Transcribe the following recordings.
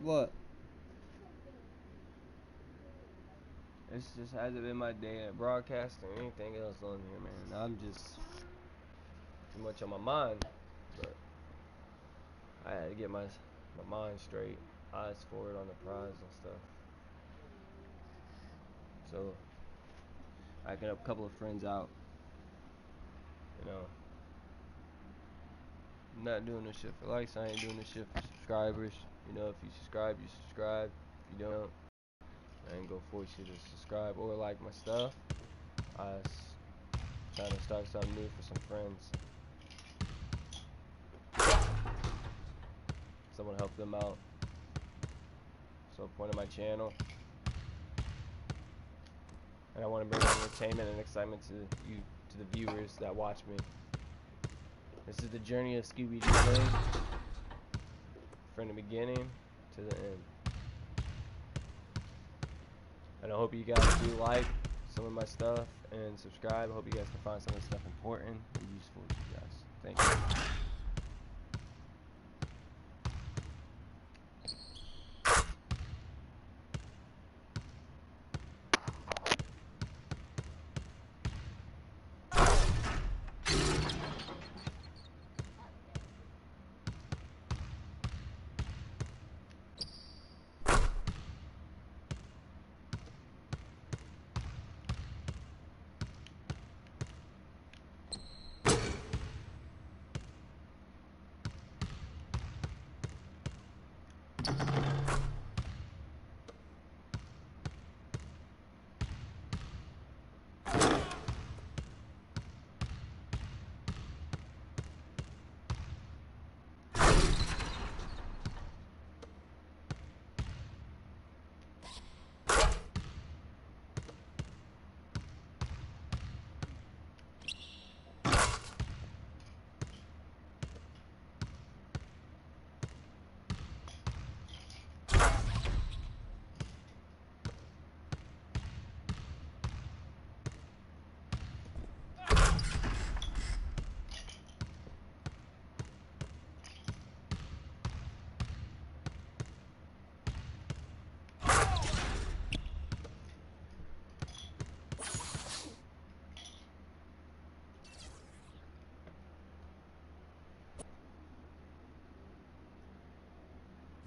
What? This just hasn't been my day at broadcast or anything else on here, man. I'm just too much on my mind, but I had to get my mind straight, eyes forward on the prize and stuff. So I can help a couple of friends out, you know. I'm not doing this shit for likes. I ain't doing this shit for subscribers. You know, if you subscribe, you subscribe. If you don't, I ain't gonna force you to subscribe or like my stuff. I was trying to start something new for some friends. Someone help them out. So point of my channel. And I want to bring entertainment and excitement to you, to the viewers that watch me. This is the journey of scoobydoobling from the beginning to the end. And I hope you guys do like some of my stuff and subscribe. I hope you guys can find some of the stuff important and useful to you guys. Thank you.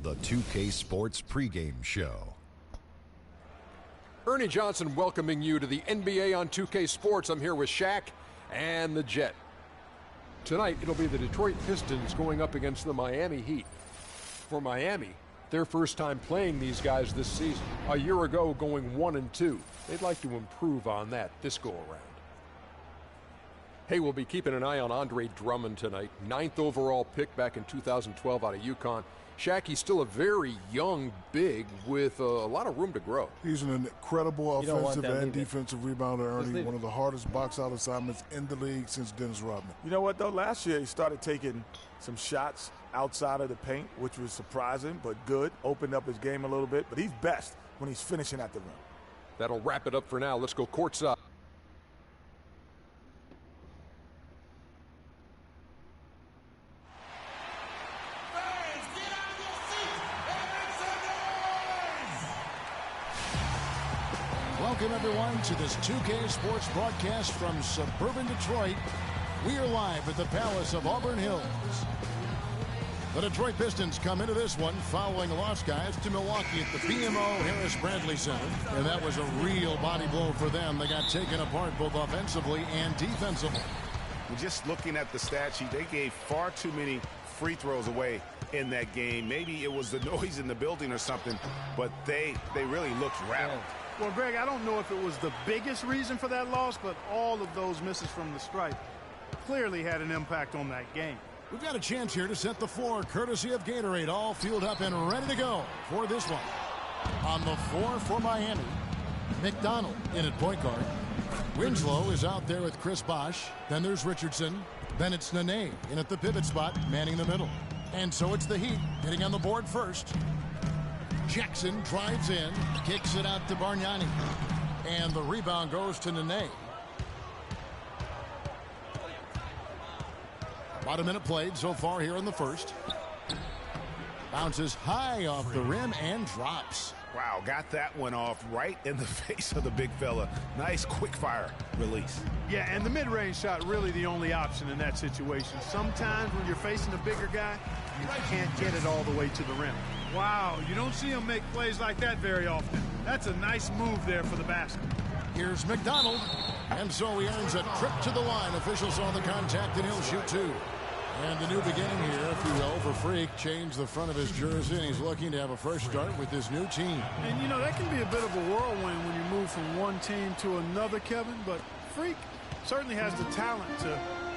The 2K Sports pregame show. Ernie Johnson welcoming you to the NBA on 2K Sports. I'm here with Shaq and the Jet. Tonight, it'll be the Detroit Pistons going up against the Miami Heat. For Miami, their first time playing these guys this season. A year ago, going 1-2. They'd like to improve on that this go-around. Hey, we'll be keeping an eye on Andre Drummond tonight. 9th overall pick back in 2012 out of UConn. Shaq, he's still a very young big with a lot of room to grow. He's an incredible offensive and defensive rebounder, Ernie. One of the hardest box-out assignments in the league since Dennis Rodman. You know what, though? Last year he started taking some shots outside of the paint, which was surprising but good. Opened up his game a little bit, but he's best when he's finishing at the rim. That'll wrap it up for now. Let's go courtside. Welcome, everyone, to this 2K Sports broadcast from suburban Detroit. We are live at the Palace of Auburn Hills. The Detroit Pistons come into this one following a loss, guys, to Milwaukee at the BMO Harris Bradley Center. And that was a real body blow for them. They got taken apart both offensively and defensively. Just looking at the stat sheet, they gave far too many free throws away in that game. Maybe it was the noise in the building or something, but they really looked rattled. Well, Greg, I don't know if it was the biggest reason for that loss, but all of those misses from the stripe clearly had an impact on that game. We've got a chance here to set the floor, courtesy of Gatorade, all fueled up and ready to go for this one. On the floor for Miami, McDonald in at point guard. Winslow is out there with Chris Bosh. Then there's Richardson. Then it's Nene in at the pivot spot, manning the middle. And so it's the Heat getting on the board first. Jackson drives in, kicks it out to Bargnani. And the rebound goes to Nene. About a minute played so far here in the first. Bounces high off the rim and drops. Wow, got that one off right in the face of the big fella. Nice quick fire release. Yeah, and the mid-range shot really the only option in that situation. Sometimes when you're facing a bigger guy, you can't get it all the way to the rim. Wow, you don't see him make plays like that very often. That's a nice move there for the basket. Here's McDonald, and so he earns a trip to the line. Officials saw the contact, and he'll shoot two. And a new beginning here, if you will, for Freak. Changed the front of his jersey, and he's looking to have a fresh start with this new team. And, you know, that can be a bit of a whirlwind when you move from one team to another, Kevin. But Freak certainly has the talent to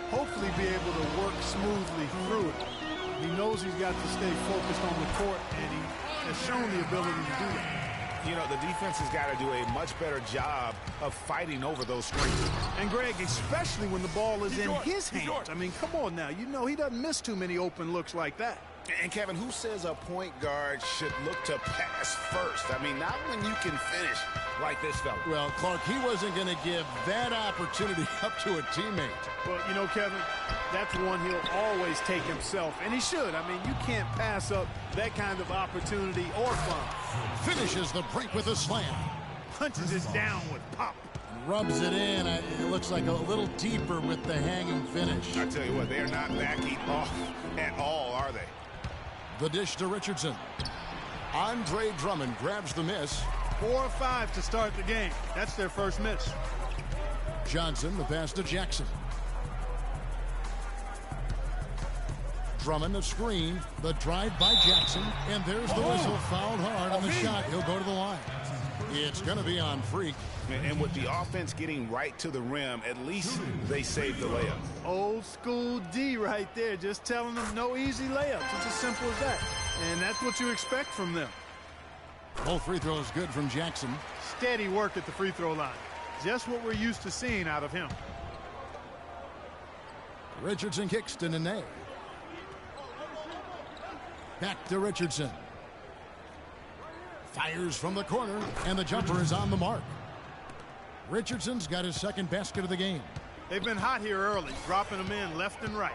hopefully be able to work smoothly through it. He knows he's got to stay focused on the court, and he has shown the ability to do that. You know, the defense has got to do a much better job of fighting over those screens. And, Greg, especially when the ball is in his hands. I mean, come on now. You know he doesn't miss too many open looks like that. And, Kevin, who says a point guard should look to pass first? I mean, not when you can finish like this fella. Well, Clark, he wasn't going to give that opportunity up to a teammate. Well, you know, Kevin, that's one he'll always take himself, and he should. I mean, you can't pass up that kind of opportunity or fun. Finishes the break with a slam. Punches it down with pop. Rubs it in. It looks like a little deeper with the hanging finish. I tell you what, they're not backing off at all, are they? The dish to Richardson. Andre Drummond grabs the miss. 4 or 5 to start the game. That's their first miss. Johnson, the pass to Jackson. Drummond, the screen. The drive by Jackson. And there's the whistle. Fouled hard on the shot. He'll go to the line. It's going to be on Freak. And with the offense getting right to the rim, at least they saved the layup. Old school D right there. Just telling them no easy layups. It's as simple as that. And that's what you expect from them. Both free throws good from Jackson. Steady work at the free throw line. Just what we're used to seeing out of him. Richardson kicks to Nene. Back to Richardson. Fires from the corner, and the jumper is on the mark. Richardson's got his second basket of the game. They've been hot here early, dropping them in left and right.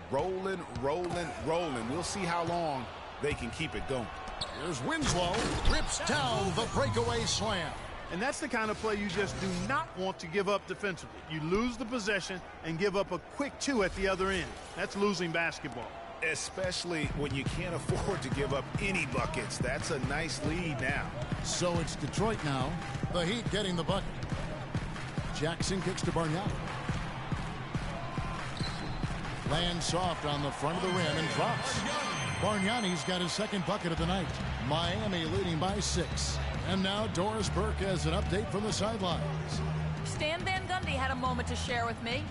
Rolling, rolling, rolling. We'll see how long they can keep it going. Here's Winslow, rips down the breakaway slam. And that's the kind of play you just do not want to give up defensively. You lose the possession and give up a quick 2 at the other end. That's losing basketball. Especially when you can't afford to give up any buckets. That's a nice lead now. So it's Detroit now. The Heat getting the bucket. Jackson kicks to Bargnani. Lands soft on the front of the rim and drops. Bargnani's got his second bucket of the night. Miami leading by 6. And now Doris Burke has an update from the sidelines. Stan Van Gundy had a moment to share with me.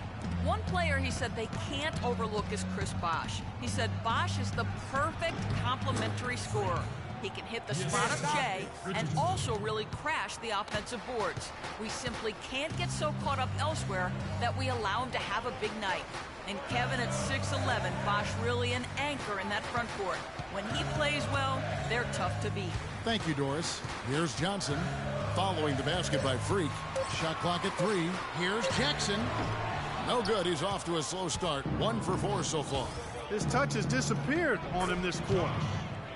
One player he said they can't overlook is Chris Bosh. He said Bosh is the perfect complementary scorer. He can hit the spot up J and also really crash the offensive boards. We simply can't get so caught up elsewhere that we allow him to have a big night. And Kevin at 6'11", Bosh really an anchor in that front court. When he plays well, they're tough to beat. Thank you, Doris. Here's Johnson following the basket by Freak. Shot clock at 3. Here's Jackson. No good. He's off to a slow start. 1 for 4 so far. His touch has disappeared on him this quarter.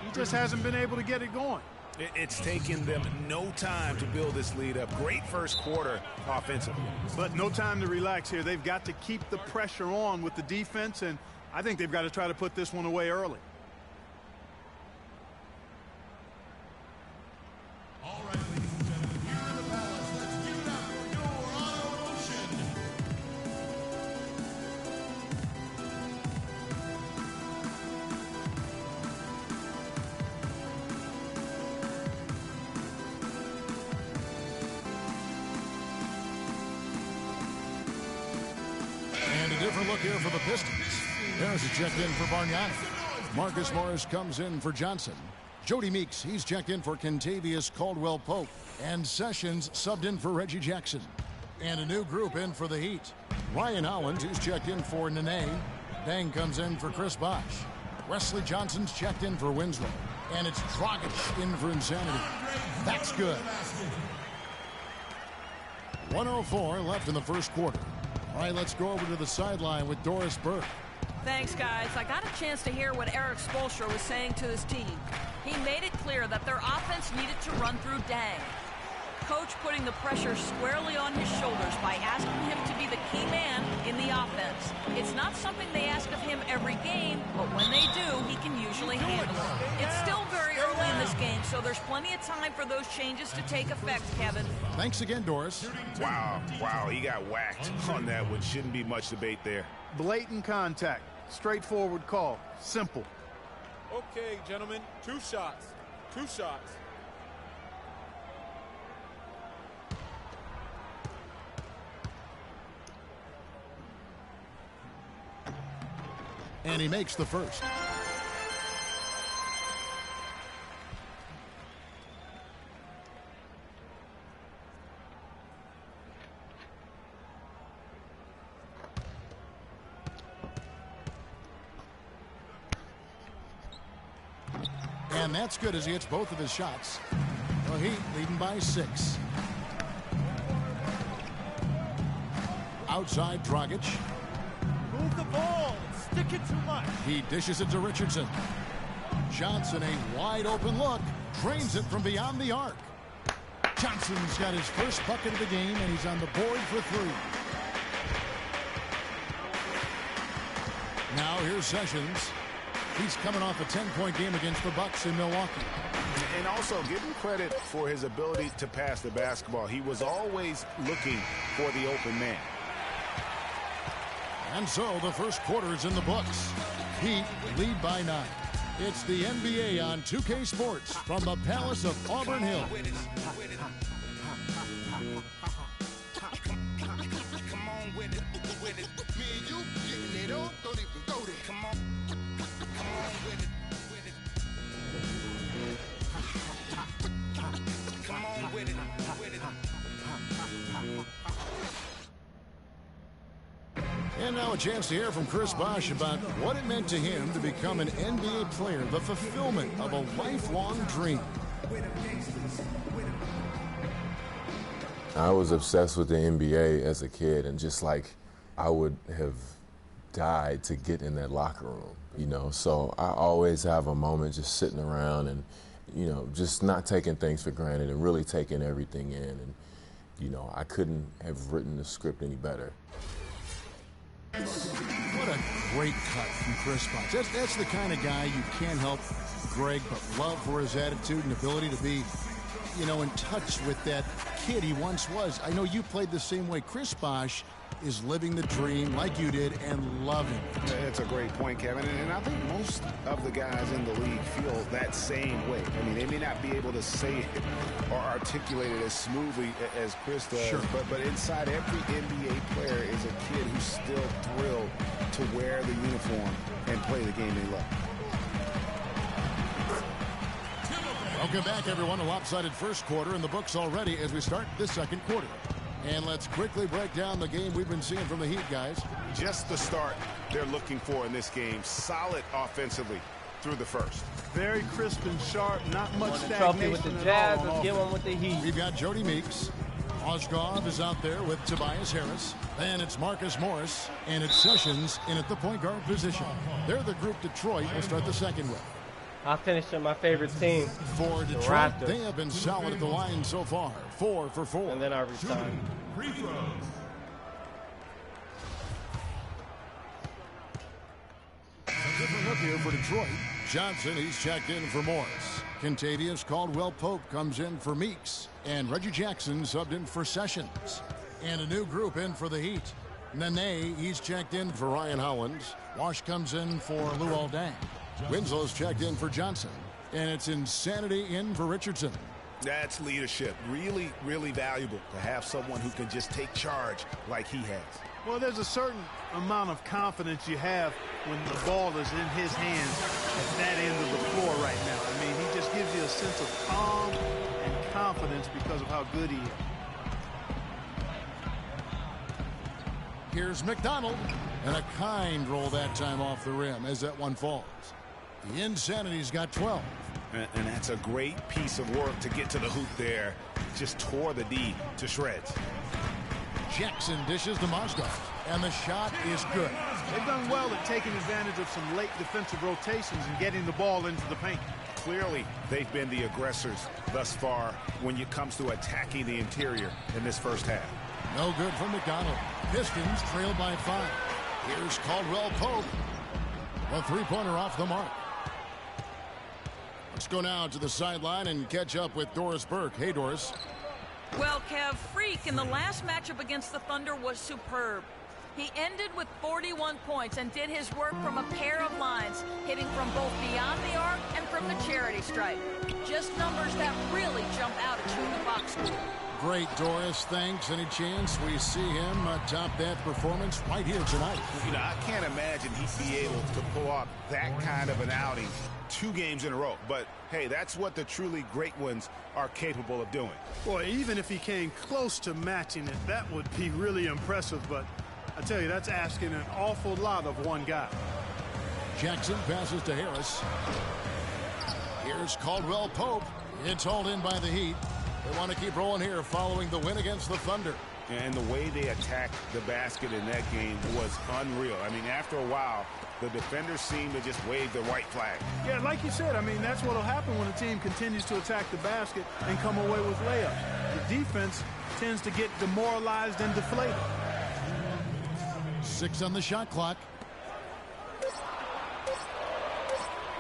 He just hasn't been able to get it going. It's taken them no time to build this lead up. Great first quarter offensively. But no time to relax here. They've got to keep the pressure on with the defense, and I think they've got to try to put this one away early. All right, ladies and gentlemen, here in the Palace, let's give it up for your Honor Ocean. And a different look here for the Pistons. There's a check in for Bargnani. Marcus Morris comes in for Johnson. Jody Meeks, he's checked in for Kentavious Caldwell-Pope. And Sessions subbed in for Reggie Jackson. And a new group in for the Heat. Ryan Howland, he's checked in for Nene. Dang comes in for Chris Bosh. Wesley Johnson's checked in for Winslow. And it's Dragic in for Insanity. That's good. 1:04 left in the first quarter. All right, let's go over to the sideline with Doris Burke. Thanks, guys. I got a chance to hear what Eric Spoelstra was saying to his team. He made it clear that their offense needed to run through Dang. Coach putting the pressure squarely on his shoulders by asking him to be the key man in the offense. It's not something they ask of him every game, but when they do, he can usually handle it. It's still very early in this game, so there's plenty of time for those changes to take effect, Kevin. Thanks again, Doris. Wow, he got whacked on that one. Shouldn't be much debate there. Blatant contact. Straightforward call. Simple. Okay, gentlemen, 2 shots. 2 shots. And he makes the first. And that's good as he hits both of his shots. The Heat leading by 6. Outside Dragic. Move the ball. Stick it too much. He dishes it to Richardson. Johnson, a wide open look, drains it from beyond the arc. Johnson's got his first bucket of the game, and he's on the board for 3. Now here's Sessions. He's coming off a 10-point game against the Bucks in Milwaukee. And also give him credit for his ability to pass the basketball. He was always looking for the open man. And so the first quarter is in the books. Heat lead by 9. It's the NBA on 2K Sports from the Palace of Auburn Hills. And now a chance to hear from Chris Bosh about what it meant to him to become an NBA player, the fulfillment of a lifelong dream. I was obsessed with the NBA as a kid, and just like I would have died to get in that locker room, you know. So I always have a moment just sitting around and, you know, just not taking things for granted and really taking everything in. And, you know, I couldn't have written the script any better. What a great cut from Chris Bosh. That's the kind of guy you can't help, Greg, but love for his attitude and ability to be, you know, in touch with that kid he once was. I know you played the same way. Chris Bosh is living the dream like you did and loving it. It's a great point, Kevin. And I think most of the guys in the league feel that same way. I mean, they may not be able to say it or articulate it as smoothly as Chris does. Sure. But inside every NBA player is a kid who's still thrilled to wear the uniform and play the game they love. Welcome back, everyone. A lopsided first quarter in the books already as we start this second quarter. And let's quickly break down the game we've been seeing from the Heat, guys. Just the start they're looking for in this game. Solid offensively through the first. Very crisp and sharp. Not much the trophy with the Jazz. Let's get one with the Heat. We've got Jody Meeks. Ozgov is out there with Tobias Harris. Then it's Marcus Morris. And it's Sessions in at the point guard position. They're the group Detroit will start the second with. I finished with my favorite team. For Detroit, they have been solid at the line so far. 4 for 4. And then I retired. Different look here for Detroit. Johnson, he's checked in for Morris. Kentavious Caldwell-Pope comes in for Meeks. And Reggie Jackson subbed in for Sessions. And a new group in for the Heat. Nene, he's checked in for Ryan Howlands. Wash comes in for Luol Deng. Winslow's checked in for Johnson. And it's Insanity in for Richardson. That's leadership. Really, really valuable to have someone who can just take charge like he has. Well, there's a certain amount of confidence you have when the ball is in his hands at that end of the floor right now. I mean, he just gives you a sense of calm and confidence because of how good he is. Here's McDonald. And a kind roll that time off the rim as that one falls. The Insanity's got 12. And that's a great piece of work to get to the hoop there. Just tore the D to shreds. Jackson dishes to Mozgov. And the shot is good. They've done well at taking advantage of some late defensive rotations and getting the ball into the paint. Clearly, they've been the aggressors thus far when it comes to attacking the interior in this first half. No good from McDonald. Pistons trail by 5. Here's Caldwell Pope. A three-pointer off the mark. Let's go now to the sideline and catch up with Doris Burke. Hey, Doris. Well, Kev, Freak in the last matchup against the Thunder was superb. He ended with 41 points and did his work from a pair of lines, hitting from both beyond the arc and from the charity stripe. Just numbers that really jump out at you in the box score. Great, Doris. Thanks. Any chance we see him top that performance right here tonight? You know, I can't imagine he'd be able to pull off that kind of an outing 2 games in a row. But, hey, that's what the truly great ones are capable of doing. Boy, even if he came close to matching it, that would be really impressive. But I tell you, that's asking an awful lot of one guy. Jackson passes to Harris. Here's Caldwell Pope. It's hauled in by the Heat. They want to keep rolling here following the win against the Thunder. And the way they attacked the basket in that game was unreal. I mean, after a while, the defenders seemed to just wave the white flag. Yeah, like you said, I mean, that's what will happen when a team continues to attack the basket and come away with layups. The defense tends to get demoralized and deflated. 6 on the shot clock.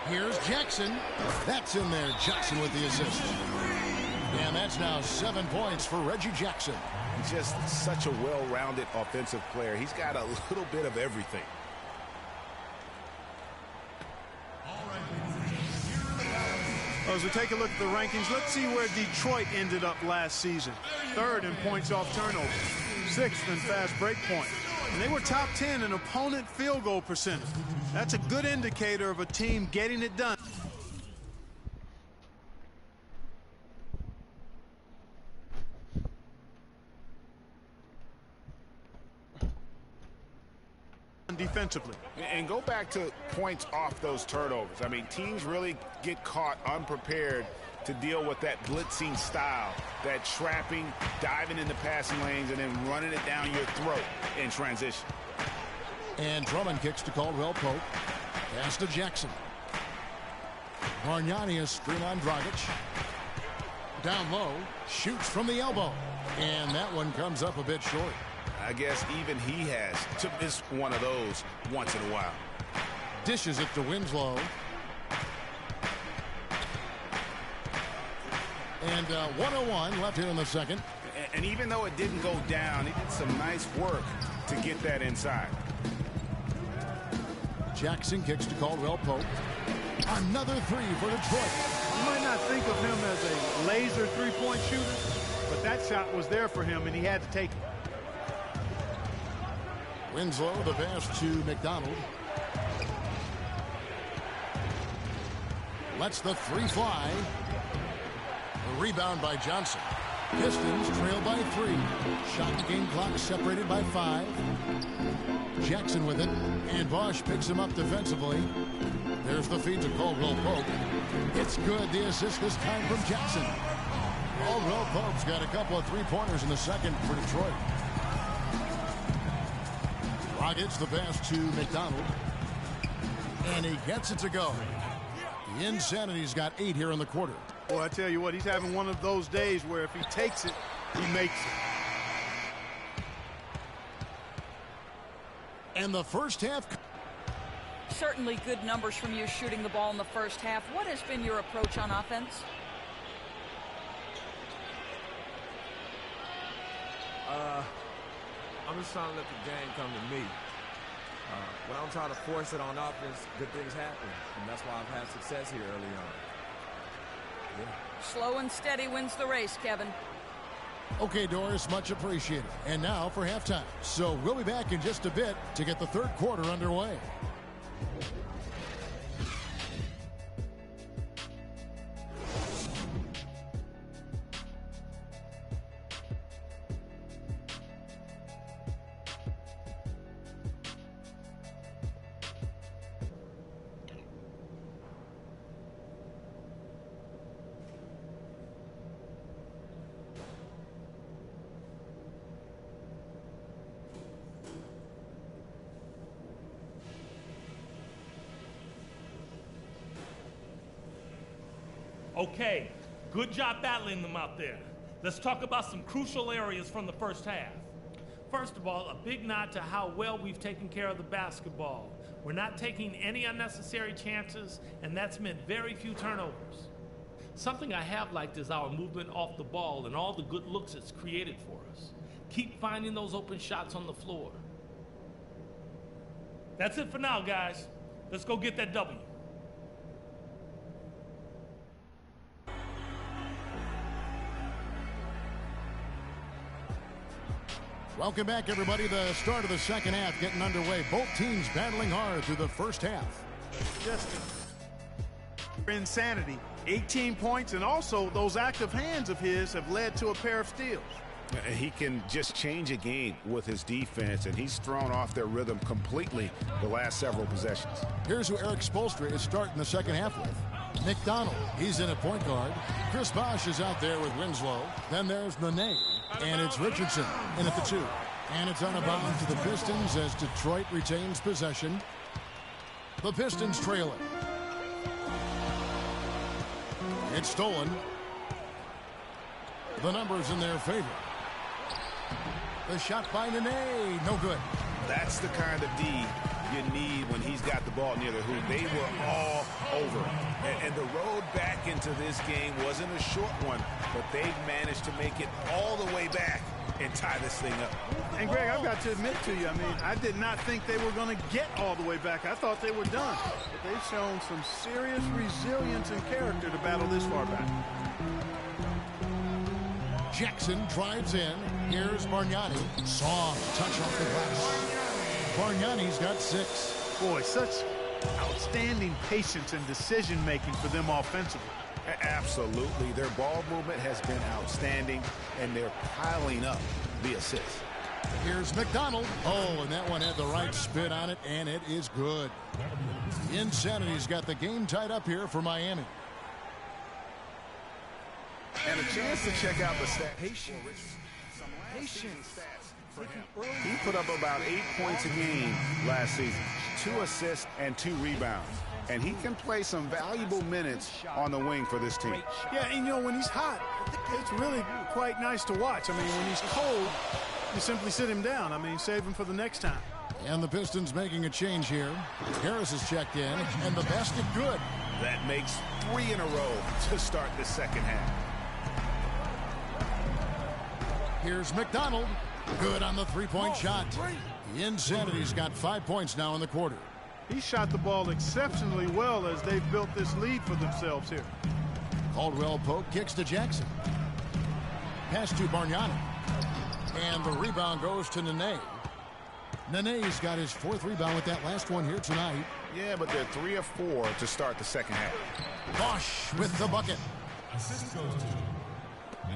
Here's Jackson. That's in there. Jackson with the assist. And that's now 7 points for Reggie Jackson. He's just such a well-rounded offensive player. He's got a little bit of everything. Well, as we take a look at the rankings, let's see where Detroit ended up last season. 3rd in points off turnover, 6th in fast break point. And they were top 10 in opponent field goal percentage. That's a good indicator of a team getting it done. Defensively. And go back to points off those turnovers. I mean, teams really get caught unprepared to deal with that blitzing style, that trapping, diving in the passing lanes, and then running it down your throat in transition. And Drummond kicks to Caldwell Pope. Pass to Jackson. Bargnani a screen on Dragic. Down low, shoots from the elbow. And that one comes up a bit short. I guess even he has to miss one of those once in a while. Dishes it to Winslow. And 1:01 left here in the second. And even though it didn't go down, he did some nice work to get that inside. Jackson kicks to Caldwell Pope. Another 3 for Detroit. You might not think of him as a laser three-point shooter, but that shot was there for him, and he had to take it. Winslow, the pass to McDonald. Lets the 3 fly. A rebound by Johnson. Pistons trail by 3. Shot game clock separated by 5. Jackson with it. And Bosch picks him up defensively. There's the feed to Caldwell Pope. It's good. The assist this time from Jackson. Caldwell Pope's got a couple of 3-pointers in the second for Detroit. Gets the pass to McDonald. And he gets it to go. The Insanity's got 8 here in the quarter. Well, I tell you what, he's having one of those days where if he takes it, he makes it. And the first half. Certainly good numbers from you shooting the ball in the first half. What has been your approach on offense? I'm just trying to let the game come to me. When I'm trying to force it on offense, good things happen. And that's why I've had success here early on. Yeah. Slow and steady wins the race, Kevin. Okay, Doris, much appreciated. And now for halftime. So we'll be back in just a bit to get the third quarter underway. Okay, good job battling them out there. Let's talk about some crucial areas from the first half. First of all, a big nod to how well we've taken care of the basketball. We're not taking any unnecessary chances, and that's meant very few turnovers. Something I have liked is our movement off the ball and all the good looks it's created for us. Keep finding those open shots on the floor. That's it for now, guys. Let's go get that W. Welcome back, everybody. The start of the second half getting underway. Both teams battling hard through the first half. Just insanity. 18 points, and also those active hands of his have led to a pair of steals. He can just change a game with his defense, and he's thrown off their rhythm completely the last several possessions. Here's who Eric Spoelstra is starting the second half with. McDonald, he's in at point guard. Chris Bosh is out there with Winslow. Then there's Nene, and it's Richardson in at the 2. And it's on a bound to the Pistons as Detroit retains possession. The Pistons trail it. It's stolen. The numbers in their favor. The shot by Nene, no good. That's the kind of D you need when he's got the ball near the hoop. They were all over him. And the road back into this game wasn't a short one, but they've managed to make it all the way back and tie this thing up. And Greg, I've got to admit to you, I mean, I did not think they were going to get all the way back. I thought they were done. But they've shown some serious resilience and character to battle this far back. Jackson drives in. Here's Bargnani. Soft touch off the glass. Bargnani's got 6. Boy, such outstanding patience and decision-making for them offensively. Absolutely. Their ball movement has been outstanding, and they're piling up the assists. Here's McDonald. Oh, and that one had the right spin on it, and it is good. Insanity's got the game tied up here for Miami. And a chance to check out the stats. Patience. He put up about 8 points a game last season, 2 assists and 2 rebounds. And he can play some valuable minutes on the wing for this team. Yeah, and you know, when he's hot, it's really quite nice to watch. I mean, when he's cold, you simply sit him down. I mean, save him for the next time. And the Pistons making a change here. Harris is checked in, and the basket good. That makes 3 in a row to start the second half. Here's McDonald. Good on the three-point shot. Insanity's got 5 points now in the quarter. He shot the ball exceptionally well as they've built this lead for themselves here. Caldwell Pope kicks to Jackson. Pass to Bargnani. And the rebound goes to Nene. Nene's got his 4th rebound with that last one here tonight. Yeah, but they're 3 of 4 to start the second half. Bosh with the bucket.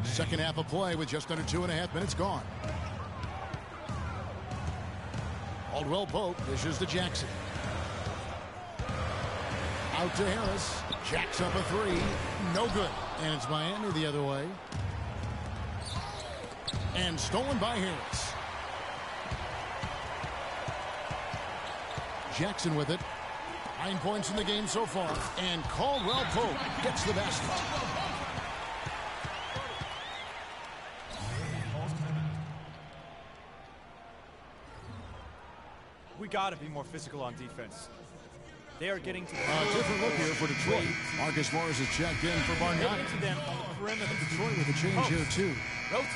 Second half of play with just under 2.5 minutes gone. Caldwell Pope dishes to Jackson. Out to Harris. Jacks up a 3. No good. And it's Miami the other way. And stolen by Harris. Jackson with it. 9 points in the game so far. And Caldwell Pope gets the basket. We got to be more physical on defense. They are getting to the different look here for Detroit. Marcus Morris is checked in for Bargnani. Detroit with a change here too.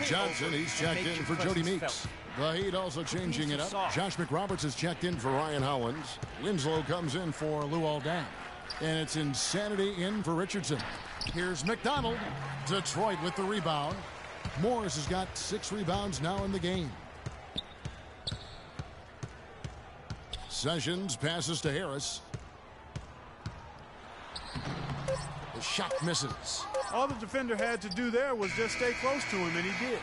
Johnson, he's checked in for Jody Meeks. The Heat also changing it up. Josh McRoberts is checked in for Ryan Howlands. Winslow comes in for Luol Deng. And it's Insanity in for Richardson. Here's McDonald. Detroit with the rebound. Morris has got 6 rebounds now in the game. Sessions passes to Harris. The shot misses. All the defender had to do there was just stay close to him, and he did.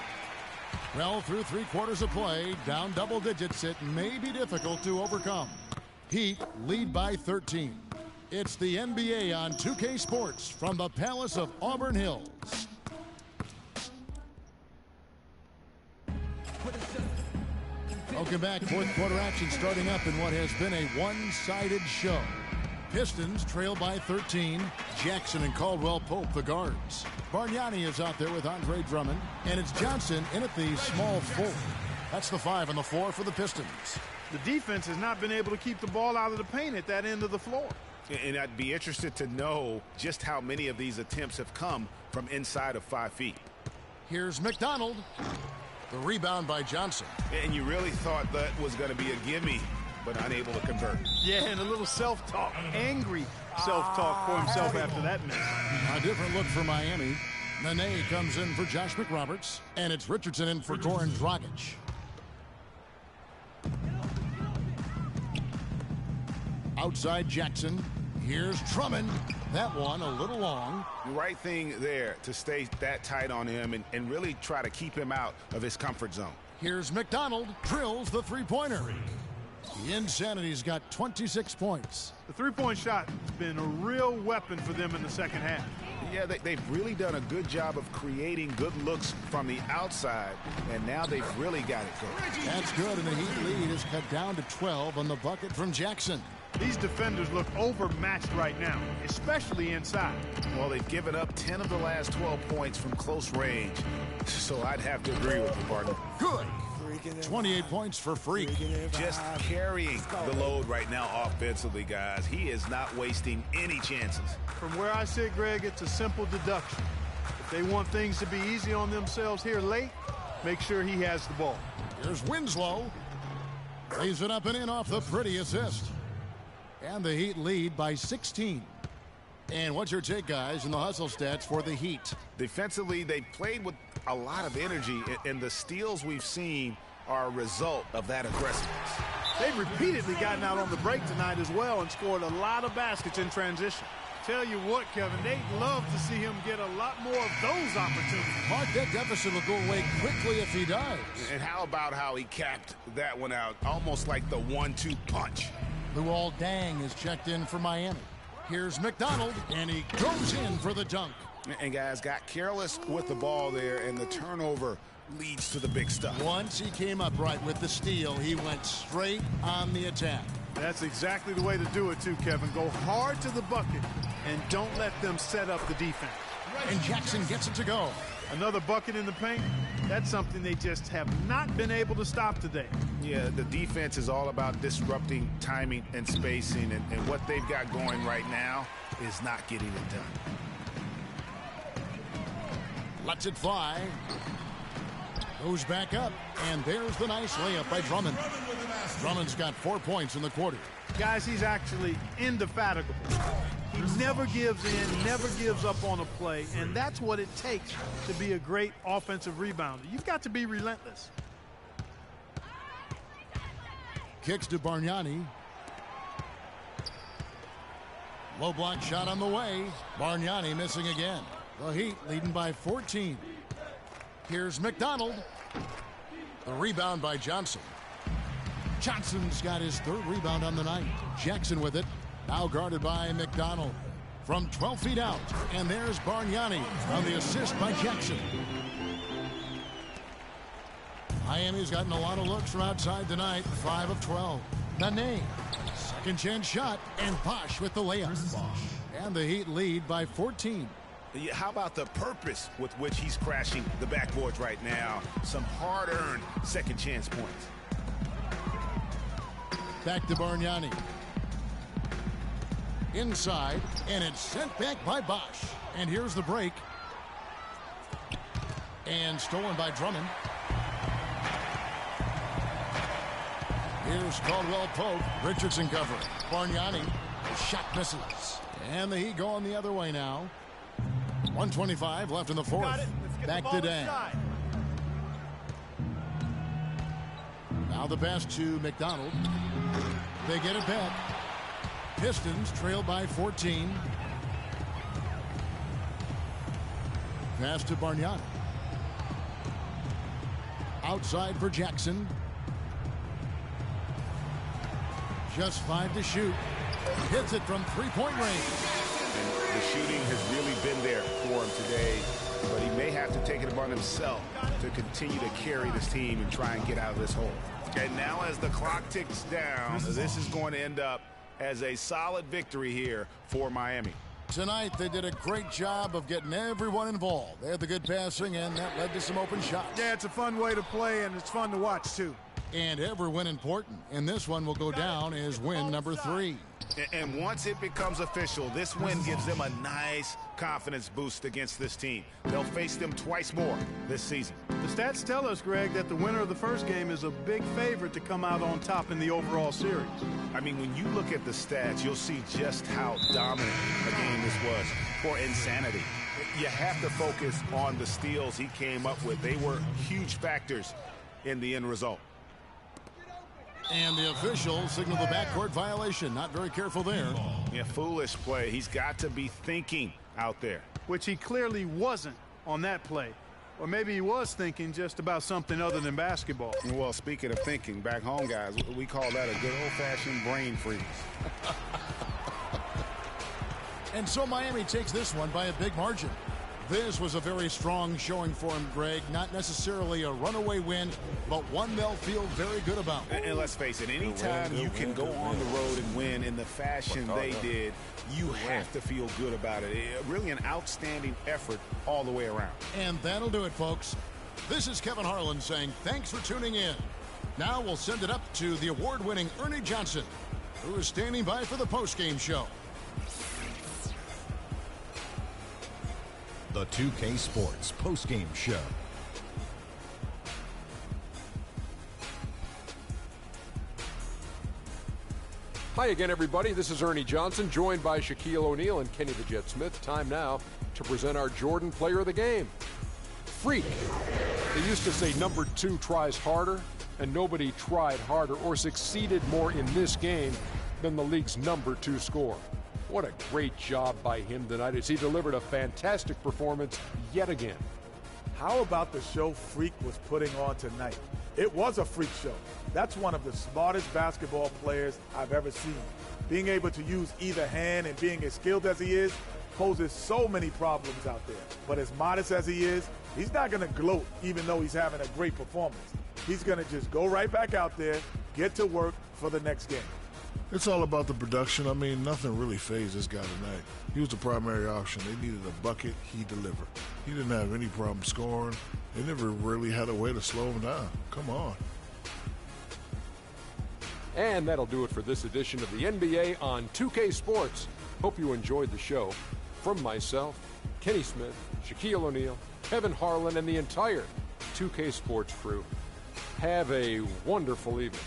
Well, through 3 quarters of play, down double digits, it may be difficult to overcome. Heat lead by 13. It's the NBA on 2K Sports from the Palace of Auburn Hills. Welcome back. 4th quarter action starting up in what has been a one-sided show. Pistons trail by 13. Jackson and Caldwell Pope, the guards. Bargnani is out there with Andre Drummond, and it's Johnson in at the small forward. That's the 5 on the floor for the Pistons. The defense has not been able to keep the ball out of the paint at that end of the floor. And I'd be interested to know just how many of these attempts have come from inside of 5 feet. Here's McDonald. The rebound by Johnson. And you really thought that was going to be a gimme, but unable to convert. Yeah, and a little self-talk, angry self-talk for himself after that miss. A different look for Miami. Nene comes in for Josh McRoberts, and it's Richardson in for Goran Dragic. Outside Jackson. Here's Drummond. That one a little long. The right thing there to stay that tight on him and really try to keep him out of his comfort zone. Here's McDonald. Drills the three-pointer. The Insanity's got 26 points. The three-point shot has been a real weapon for them in the second half. Yeah, they've really done a good job of creating good looks from the outside, and now they've really got it going. That's good, and the Heat lead is cut down to 12 on the bucket from Jackson. These defenders look overmatched right now, especially inside. Well, they've given up 10 of the last 12 points from close range, so I'd have to agree with you, partner. Good. 28 points for Freak. Just carrying the load right now offensively, guys. He is not wasting any chances. From where I sit, Greg, it's a simple deduction. If they want things to be easy on themselves here late, make sure he has the ball. Here's Winslow. Lays it up and in off the pretty assist. And the Heat lead by 16. And what's your take, guys, in the hustle stats for the Heat? Defensively, they played with a lot of energy, and the steals we've seen are a result of that aggressiveness. They've repeatedly gotten out on the break tonight as well and scored a lot of baskets in transition. Tell you what, Kevin, they'd love to see him get a lot more of those opportunities. Mark, that deficit will go away quickly if he does. And how about how he capped that one out, almost like the 1-2 punch. Luol Deng is checked in for Miami. Here's McDonald, and he goes in for the dunk. And guys got careless with the ball there, and the turnover leads to the big stuff. Once he came upright with the steal, he went straight on the attack. That's exactly the way to do it too, Kevin. Go hard to the bucket and don't let them set up the defense. And Jackson gets it to go. Another bucket in the paint. That's something they just have not been able to stop today. Yeah, the defense is all about disrupting timing and spacing, and what they've got going right now is not getting it done. Lets it fly. Goes back up, and there's the nice layup by Drummond. Drummond's got 4 points in the quarter. Guys, he's actually indefatigable. He never gives in, never gives up on a play, and that's what it takes to be a great offensive rebounder. You've got to be relentless. Kicks to Bargnani. Low block shot on the way. Bargnani missing again. The Heat leading by 14. Here's McDonald. The rebound by Johnson. Johnson's got his third rebound on the night. Jackson with it. Now guarded by McDonald. From 12 feet out. And there's Bargnani on the assist by Jackson. Miami's gotten a lot of looks from outside tonight. 5 of 12. Nene. Second chance shot. And Bosh with the layup. And the Heat lead by 14. How about the purpose with which he's crashing the backboards right now? Some hard-earned second chance points. Back to Bargnani. Inside, and it's sent back by Bosh. And here's the break. And stolen by Drummond. Here's Caldwell Pope. Richardson covering. Bargnani. The shot misses. And the Heat going the other way now. 1:25 left in the fourth. Back to Deng. Now the pass to McDonald. They get it back. Pistons trail by 14. Pass to Bargnani. Outside for Jackson. Just 5 to shoot. Hits it from three-point range. And the shooting has really been there for him today, but he may have to take it upon himself to continue to carry this team and try and get out of this hole. And now as the clock ticks down, this is going to end up as a solid victory here for Miami. Tonight, they did a great job of getting everyone involved. They had the good passing, and that led to some open shots. Yeah, it's a fun way to play, and it's fun to watch, too. And every win important. And this one will go down as win number 3. And once it becomes official, this win gives them a nice confidence boost against this team. They'll face them twice more this season. The stats tell us, Greg, that the winner of the first game is a big favorite to come out on top in the overall series. I mean, when you look at the stats, you'll see just how dominant a game this was for Insanity. You have to focus on the steals he came up with. They were huge factors in the end result. And the officials signal the backcourt violation. Not very careful there. Yeah, foolish play. He's got to be thinking out there. Which he clearly wasn't on that play. Or maybe he was thinking just about something other than basketball. Well, speaking of thinking, back home, guys, we call that a good old-fashioned brain freeze. And so Miami takes this one by a big margin. This was a very strong showing for him, Greg. Not necessarily a runaway win, but one they'll feel very good about. And let's face it, anytime you can go on the road and win in the fashion they did, you have to feel good about it. Really an outstanding effort all the way around. And that'll do it, folks. This is Kevin Harlan saying thanks for tuning in. Now we'll send it up to the award-winning Ernie Johnson, who is standing by for the post-game show. The 2K Sports postgame show. Hi again, everybody. This is Ernie Johnson, joined by Shaquille O'Neal and Kenny the Jet Smith. Time now to present our Jordan Player of the Game. Freak. They used to say number 2 tries harder, and nobody tried harder or succeeded more in this game than the league's number 2 scorer. What a great job by him tonight as he delivered a fantastic performance yet again. How about the show Freak was putting on tonight? It was a freak show. That's one of the smartest basketball players I've ever seen. Being able to use either hand and being as skilled as he is poses so many problems out there. But as modest as he is, he's not going to gloat even though he's having a great performance. He's going to just go right back out there, get to work for the next game. It's all about the production. I mean, nothing really fazed this guy tonight. He was the primary option. They needed a bucket. He delivered. He didn't have any problem scoring. They never really had a way to slow him down. Come on. And that'll do it for this edition of the NBA on 2K Sports. Hope you enjoyed the show. From myself, Kenny Smith, Shaquille O'Neal, Kevin Harlan, and the entire 2K Sports crew, have a wonderful evening.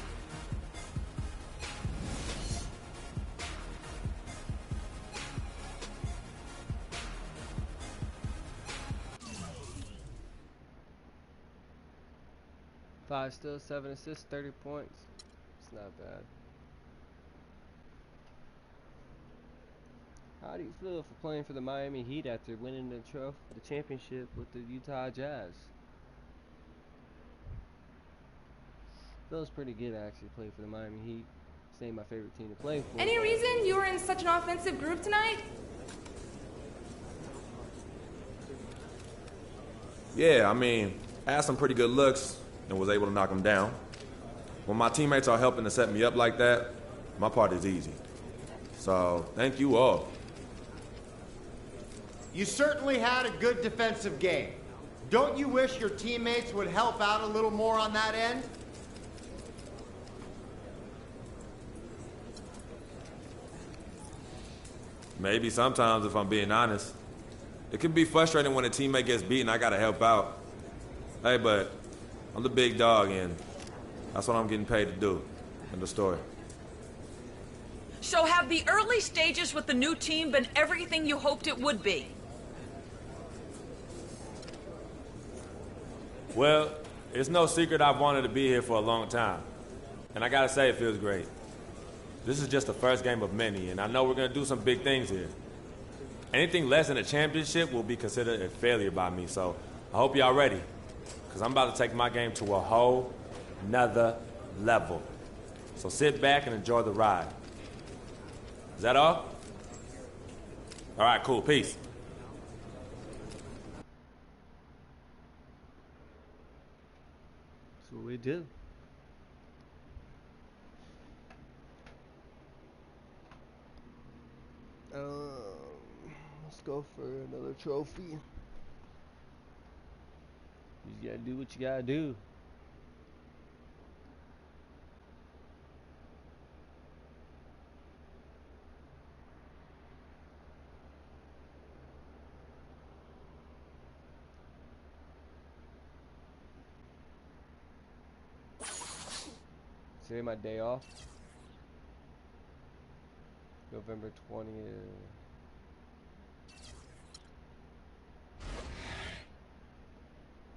Five steals, 7 assists, 30 points. It's not bad. How do you feel for playing for the Miami Heat after winning the championship with the Utah Jazz? Feels pretty good actually play for the Miami Heat. It's ain't my favorite team to play for. Any reason you were in such an offensive group tonight? Yeah, I mean, I had some pretty good looks and was able to knock them down. When my teammates are helping to set me up like that, my part is easy. So, thank you all. You certainly had a good defensive game. Don't you wish your teammates would help out a little more on that end? Maybe sometimes, if I'm being honest. It can be frustrating when a teammate gets beaten, I gotta help out. Hey, but I'm the big dog, and that's what I'm getting paid to do in the story. So have the early stages with the new team been everything you hoped it would be? Well, it's no secret I've wanted to be here for a long time. And I gotta say, it feels great. This is just the first game of many, and I know we're gonna do some big things here. Anything less than a championship will be considered a failure by me, so I hope y'all ready. Because I'm about to take my game to a whole nother level. So sit back and enjoy the ride. Is that all? All right, cool. Peace. That's what we do. Let's go for another trophy. You just gotta do what you gotta do. Today my day off. November 20th.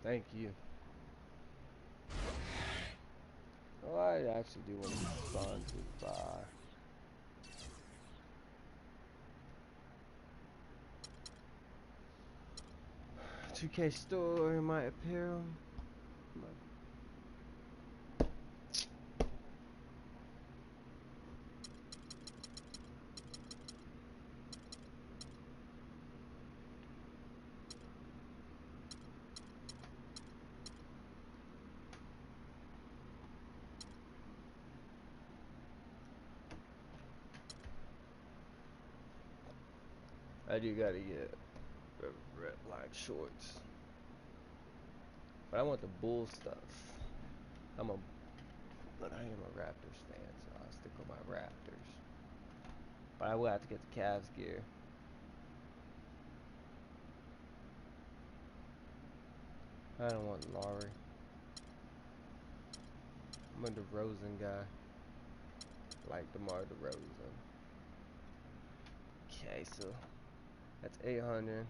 Thank you. Oh, I actually do want to be sponsored by 2K store in my apparel. I do gotta get red black shorts, but I want the bull stuff. But I am a Raptors fan, so I'll stick with my Raptors. But I will have to get the Cavs gear. I don't want Laurie. I'm a DeRozan guy. Like DeMar DeRozan. Okay, so that's 800.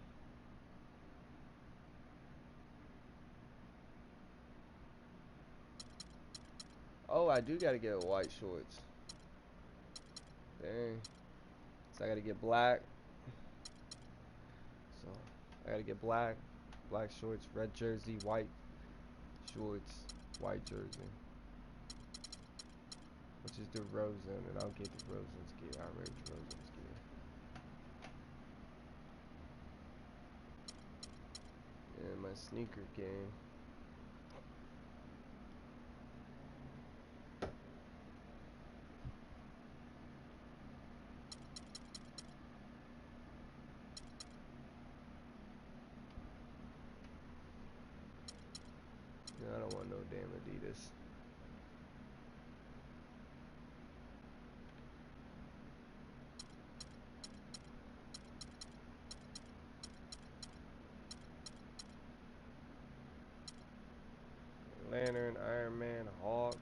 Oh, I do gotta get white shorts. Dang. So I gotta get black. So I gotta get black shorts, red jersey, white shorts, white jersey. Which is DeRozan, and I'll get DeRozan's gear. I'll wear DeRozan's gear. And my sneaker game. No, I don't want no damn Adidas. Lantern, Iron Man, Hawk.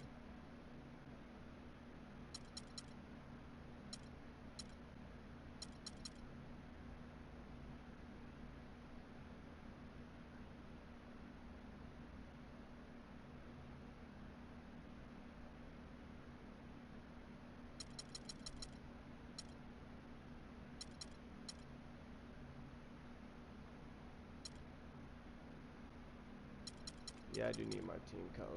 Yeah, I do need my team color.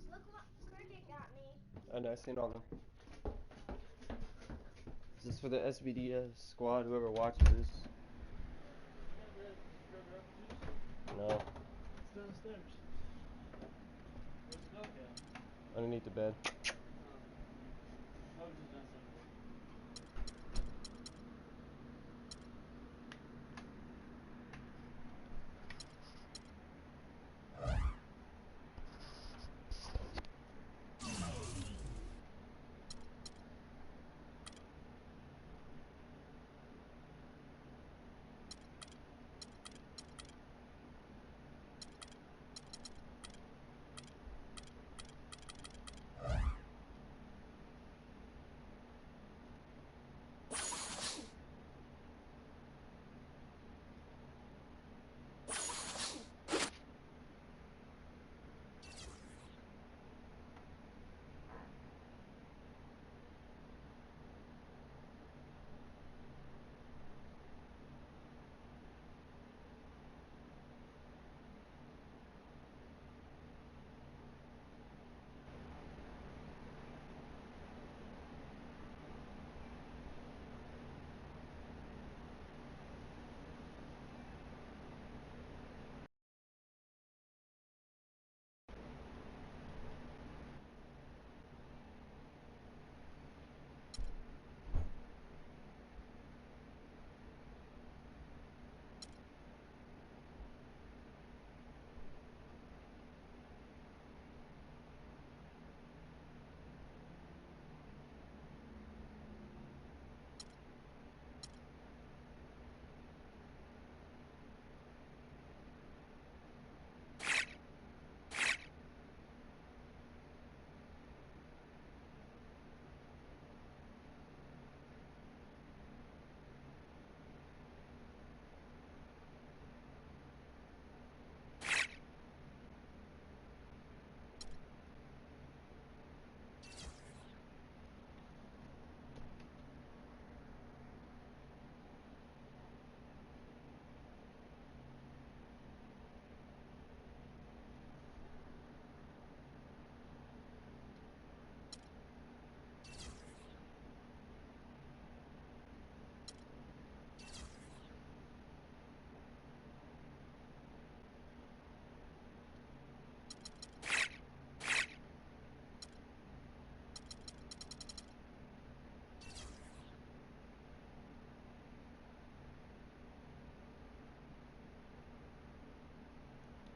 Look what Cricket got me. I know, I seen all them. Is this for the SBDS squad, whoever watches this? No. It's downstairs. Where's the dog at? Underneath the bed. Dog's just downstairs.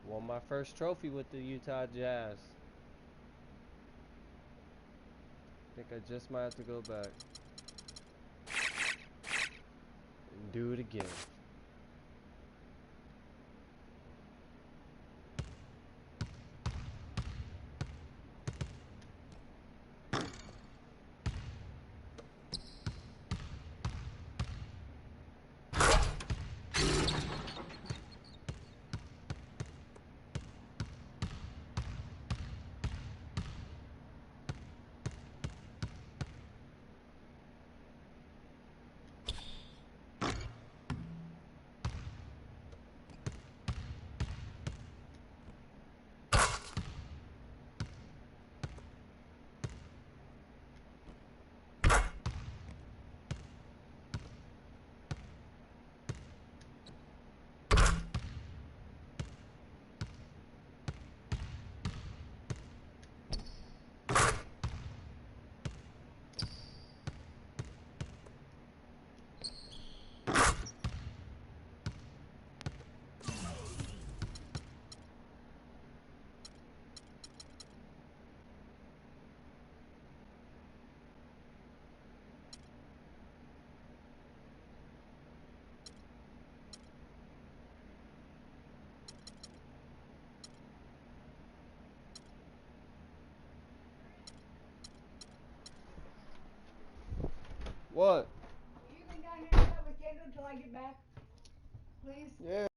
Won my first trophy with the Utah Jazz. Think I just might have to go back and do it again. What? Will you come down here and help with Kendall until I get back? Please? Yeah.